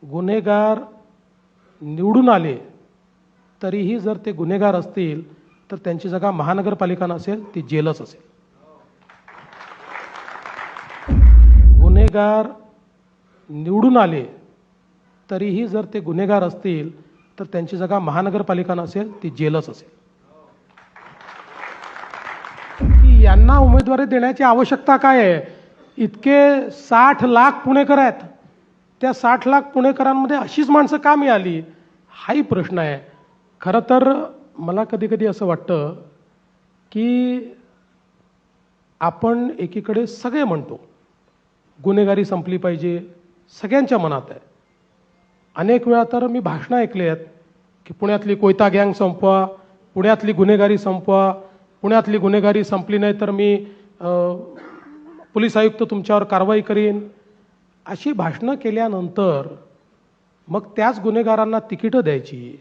गुन्हेगार निवडून आले तरीही जर ते गुन्हेगार असतील तर त्यांची जागा महानगरपालिका नसेल, ती जेलच असेल. गुन्हेगार निवडून आले तरीही जर ते गुन्हेगार असतील तर त्यांची जागा महानगरपालिका नसेल, ती जेलच असेल. की यांना उमेदवारी देण्याची आवश्यकता काय आहे? इतके 60 लाख पुणेकर आहेत, त्या 60 लाख पुणेकरांमध्ये अशीच माणसं का मिळाली, हाही प्रश्न आहे. खरं तर मला कधी कधी असं वाटतं की आपण एकीकडे सगळे म्हणतो गुन्हेगारी संपली पाहिजे, सगळ्यांच्या मनात आहे. अनेक वेळा तर मी भाषणं ऐकली आहेत की पुण्यातली कोयता गँग संपवा, पुण्यातली गुन्हेगारी संपवा, पुण्यातली गुन्हेगारी संपली नाही तर मी पोलीस आयुक्त तुमच्यावर कारवाई करीन. अशी भाषणं केल्यानंतर मग त्याच गुन्हेगारांना तिकीटं द्यायची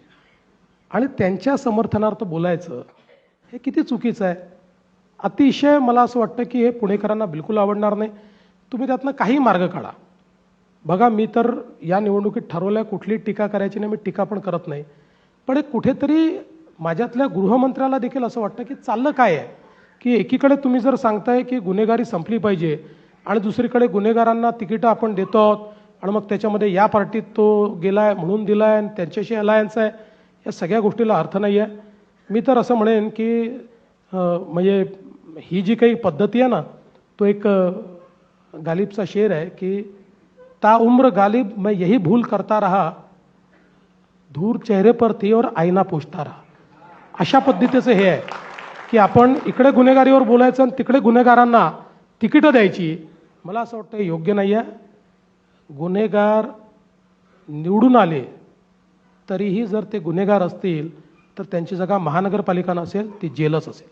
आणि त्यांच्या समर्थनार्थ बोलायचं, हे किती चुकीचं आहे. अतिशय मला असं वाटतं की हे पुणेकरांना बिलकुल आवडणार नाही. तुम्ही त्यातनं काही मार्ग काढा. बघा, मी तर या निवडणुकीत ठरवलं आहे कुठली टीका करायची नाही, मी टीका पण करत नाही. पण एक कुठेतरी माझ्यातल्या गृहमंत्र्याला देखील असं वाटतं की चाललं काय आहे की एकीकडे तुम्ही जर सांगताय की गुन्हेगारी संपली पाहिजे आणि दुसरीकडे गुन्हेगारांना तिकीटं आपण देतो आहोत आणि मग त्याच्यामध्ये या पार्टीत तो गेलाय म्हणून दिलाय आणि त्यांच्याशी अलायन्स आहे, या सगळ्या गोष्टीला अर्थ नाही आहे. मी तर असं म्हणेन की म्हणजे ही जी काही पद्धती आहे ना, तो एक गालिबचा शेर आहे की ता उम्र गालिब मैं यही भूल करता रहा, धूर चेहरे पर थी और आईना पोछता रहा. अशा पद्धतीचं हे आहे की आपण इकडे गुन्हेगारीवर बोलायचं आणि तिकडे गुन्हेगारांना तिकीटं द्यायची. मला असं वाटतं योग्य नाही आहे. गुन्हेगार निवडून आले तरीही जर ते गुन्हेगार असतील तर त्यांची जागा महानगरपालिका नसेल, ती जेलच असेल.